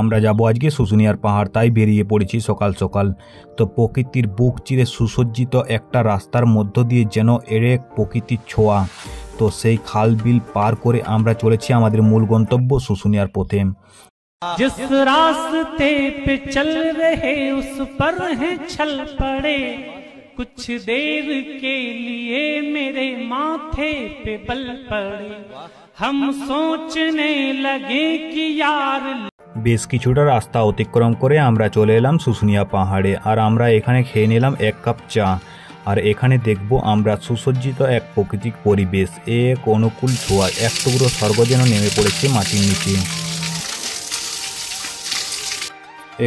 আমরা যাব আজকে শুশুনিয়ার পাহাড়, তাই বেরিয়ে পড়েছি সকাল সকাল। তো প্রকৃতির বুক চিরে সুসজ্জিত একটা রাস্তার মধ্য দিয়ে যেন এর এক প্রকৃতির ছোঁয়া। তো সেই খাল বিল পার করে আমরা চলেছি আমাদের মূল গন্তব্য শুশুনিয়ার পথে। जिस रास्ते पे चल रहे उस पर है छल पड़े, कुछ देर के लिए मेरे माथे पे बल पड़े, हम सोचने लगे कि यार। বেশ কিছুটা রাস্তা অতিক্রম করে আমরা চলে এলাম শুশুনিয়া পাহাড়ে। আর আমরা এখানে খেয়ে নিলাম 1 কাপ চা। আর এখানে দেখব আমরা সুসজ্জিত এক প্রাকৃতিক পরিবেশ, এক অনুকূল ছোঁয়া, এক টুকরো স্বর্গ যেন নেমে পড়েছে মাটির নিচে।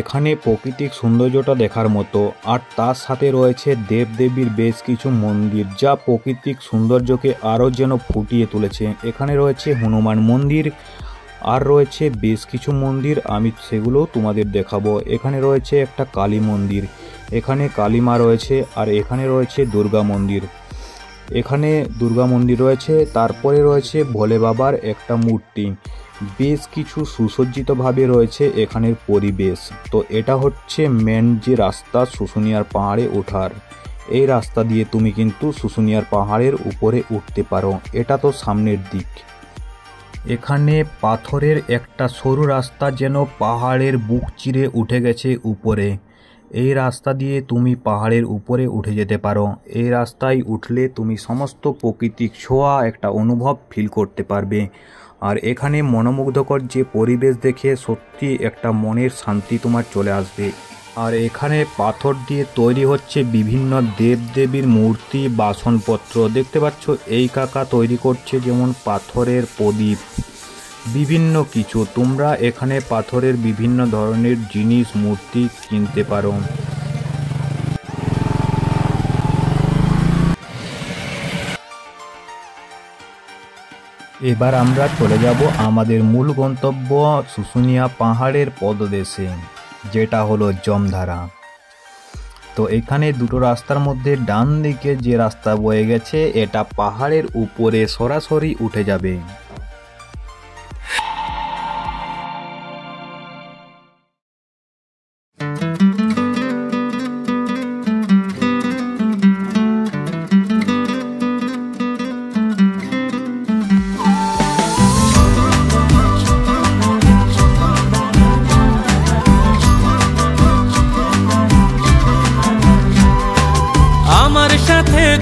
এখানে প্রাকৃতিক সৌন্দর্যটা দেখার মতো, আর তার সাথে রয়েছে দেবদেবীর বেশ কিছু মন্দির, যা প্রাকৃতিক সৌন্দর্যকে আরও যেন ফুটিয়ে তুলেছে। এখানে রয়েছে হনুমান মন্দির, আর রয়েছে বেশ কিছু মন্দির, আমি সেগুলো তোমাদের দেখাবো। এখানে রয়েছে একটা কালী মন্দির, এখানে কালী মা রয়েছে, আর এখানে রয়েছে দুর্গা মন্দির। এখানে দুর্গা মন্দির রয়েছে, তারপরে রয়েছে ভোলে বাবার একটা মূর্তি। বেশ কিছু সুসজ্জিতভাবে রয়েছে এখানের পরিবেশ। তো এটা হচ্ছে মেন যে রাস্তা শুশুনিয়ার পাহাড়ে ওঠার। এই রাস্তা দিয়ে তুমি কিন্তু শুশুনিয়ার পাহাড়ের উপরে উঠতে পারো। এটা তো সামনের দিক। এখানে পাথরের একটা সরু রাস্তা যেন পাহাড়ের বুক চিরে উঠে গেছে উপরে। এই রাস্তা দিয়ে তুমি পাহাড়ের উপরে উঠে যেতে পারো। এই রাস্তায় উঠলে তুমি সমস্ত প্রাকৃতিক ছোঁয়া একটা অনুভব ফিল করতে পারবে। আর এখানে মনোমুগ্ধকর যে পরিবেশ দেখে সত্যি একটা মনের শান্তি তোমার চলে আসবে। আর এখানে পাথর দিয়ে তৈরি হচ্ছে বিভিন্ন দেবদেবীর মূর্তি, বাসনপত্র। দেখতে পাচ্ছ এই কাকা তৈরি করছে যেমন পাথরের প্রদীপ, বিভিন্ন কিছু। তোমরা এখানে পাথরের বিভিন্ন ধরনের জিনিস, মূর্তি কিনতে পারো। এবার আমরা চলে যাব আমাদের মূল গন্তব্য শুশুনিয়া পাহাড়ের পদদেশে, যেটা হলো জমধারা। তো এখানে দুটো রাস্তার মধ্যে ডান দিকে যে রাস্তা বয়ে গেছে, এটা পাহাড়ের উপরে সরাসরি উঠে যাবে।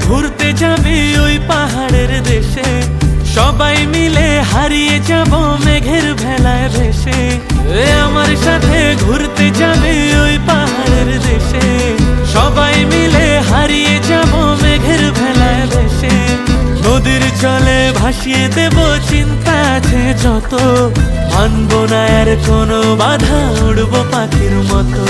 ঘুরতে যাবে ওই পাহাড়ের দেশে, সবাই মিলে হারিয়ে যাব মেঘের ভেলায় ভেসে। আমার সাথে ঘুরতে যাবে ওই পাহাড়ের দেশে, সবাই মিলে হারিয়ে যাব মেঘের ভেলায় ভেসে। নদীর জলে ভাসিয়ে দেব চিন্তা আছে যত, মানব না আর কোনো বাধা, উড়বো পাখির মতো।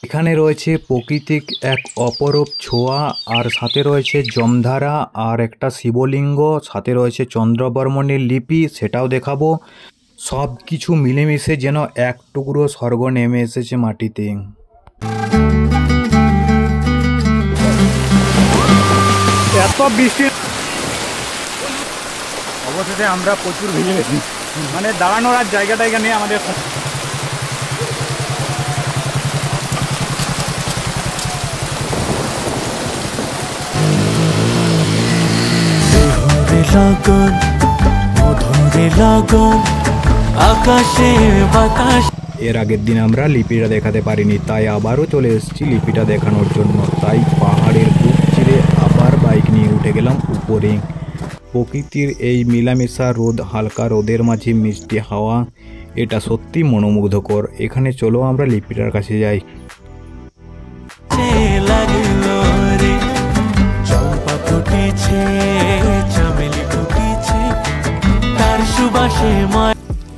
এখানে রয়েছে প্রাকৃতিক এক অপরূপ ছোঁয়া, আর সাথে রয়েছে জমধারা, আর একটা শিবলিঙ্গ, সাথে রয়েছে চন্দ্রবর্মণের লিপি, সেটাও দেখাবো। সব কিছু মিলেমিশে যেন এক টুকরো স্বর্গ নেমে এসেছে মাটিতে। এত বৃষ্টি, অবশেষে আমরা প্রচুর ভিজে গেছি, মানে দাঁড়ানোর আর জায়গা টায়গা নেই আমাদের। লগন মধুরে লগন আকাশে বাতাস। এর আগের দিন আমরা লিপিটা দেখাতে পারিনি, তাই আবারও চলে এসেছি লিপিটা দেখানোর জন্য। তাই পাহাড়ের বুক চিরে আবার বাইক নিয়ে উঠে গেলাম উপরে। প্রকৃতির এই মিলামেশা রোদ, হালকা রোদের মাঝে মিষ্টি হাওয়া, এটা সত্যি মনোমুগ্ধকর। এখানে চলো আমরা লিপিটার কাছে যাই।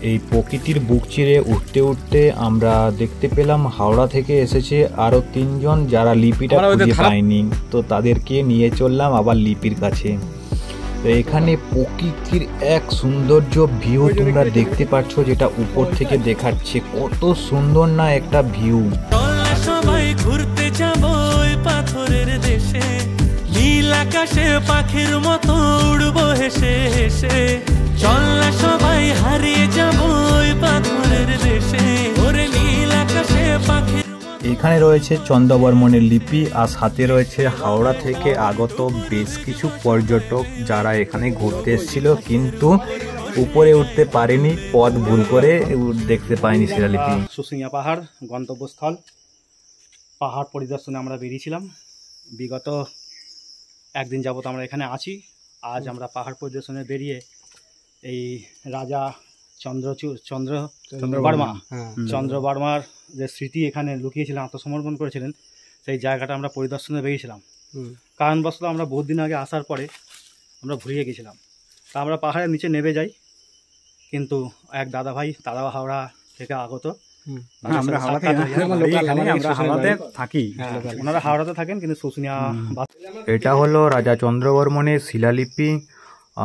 এই প্রকৃতির বুক চিরে উঠতে উঠতে আমরা দেখতে পেলাম হাওড়া থেকে এসেছে আরো 3 জন, যারা লিপিটা খুঁজে পায়নি। তো তাদেরকে নিয়ে চললাম আবার লিপির কাছে। তো এখানে প্রকৃতির এক সৌন্দর্য ভিউ তোমরা দেখতে পাচ্ছ, যেটা উপর থেকে দেখাচ্ছে। কত সুন্দর না একটা ভিউ। সবাই ঘুরতে যাব ওই পাথরের দেশে, নীল আকাশে পাখির মতো উড়বো হেসে হেসে। চল না সবাই হারিয়ে যাব ওই পাথরের দেশে, ওরে নীল আকাশে পাখির। এখানে রয়েছে চন্দ্রবর্মনের লিপি আর সাথে রয়েছে হাওড়া থেকে আগত বেশ কিছু পর্যটক যারা এখানে ঘুরতে এসেছিল কিন্তু উপরে উঠতে পারেনি, পথ ভুল করে দেখতে পায়নি শিলালিপি। শুশুনিয়া পাহাড় গন্তব্যস্থল, পাহাড় পরিদর্শনে আমরা বেরিয়েছিলাম। বিগত একদিন যাবত আমরা এখানে আছি। আজ আমরা পাহাড় পরিদর্শনে বেরিয়ে এই রাজা চন্দ্রবর্মার যে স্মৃতি এখানে লুকিয়েছিলেন, আত্মসমর্পণ করেছিলেন, সেই জায়গাটা আমরা পরিদর্শনে বেরিয়েছিলাম। কারণবশত আমরা বহুত দিন আগে আসার পরে আমরা ভুলিয়ে গেছিলাম। তা আমরা পাহাড়ের নিচে নেমে যাই, কিন্তু এক দাদা ভাই তারা হাওড়া থেকে আগত, আমরা হাওড়াতে থাকি, ওনারা হাওড়াতে থাকেন কিন্তু শুশুনিয়া। এটা হলো রাজা চন্দ্রবর্মনের শিলালিপি,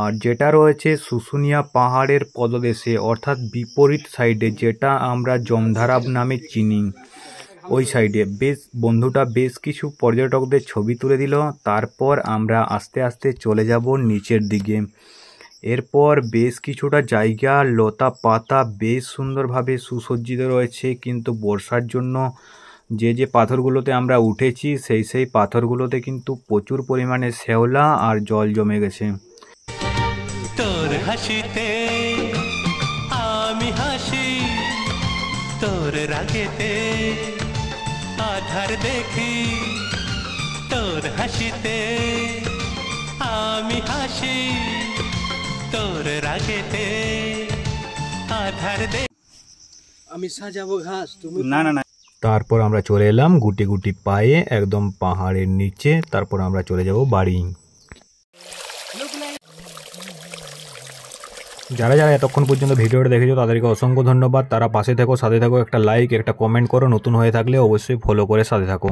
আর যেটা রয়েছে শুশুনিয়া পাহাড়ের পদদেশে অর্থাৎ বিপরীত সাইডে, যেটা আমরা জমধারাব নামে চিনি, ওই সাইডে। বন্ধুটা বেশ কিছু পর্যটকদের ছবি তুলে দিল। তারপর আমরা আস্তে আস্তে চলে যাব নিচের দিকে। এরপর বেশ কিছুটা জায়গা লতা পাতা বেশ সুন্দরভাবে সুসজ্জিত রয়েছে, কিন্তু বর্ষার জন্য যে পাথরগুলোতে আমরা উঠেছি সেই পাথরগুলোতে কিন্তু প্রচুর পরিমাণে শ্যাওলা আর জল জমে গেছে। তোর হাসিতে আমি হাসি, তোর রাগেতে আধার দেখি, তোর হাসিতে আমি হাসি, তোর রাগেতে আধার দেখি। আমি সাজাবো ঘাস, তুমি না। তারপর আমরা চলে এলাম গুটি গুটি পায়ে একদম পাহাড়ের নিচে। তারপর আমরা চলে যাব বাড়ি। যারা যারা এতক্ষণ পর্যন্ত ভিডিওটা দেখেছো তাদেরকে অসংখ্য ধন্যবাদ। তারা পাশে থাকো, সাথে থাকো, একটা লাইক একটা কমেন্ট করো, নতুন হয়ে থাকলে অবশ্যই ফলো করে সাথে থাকো।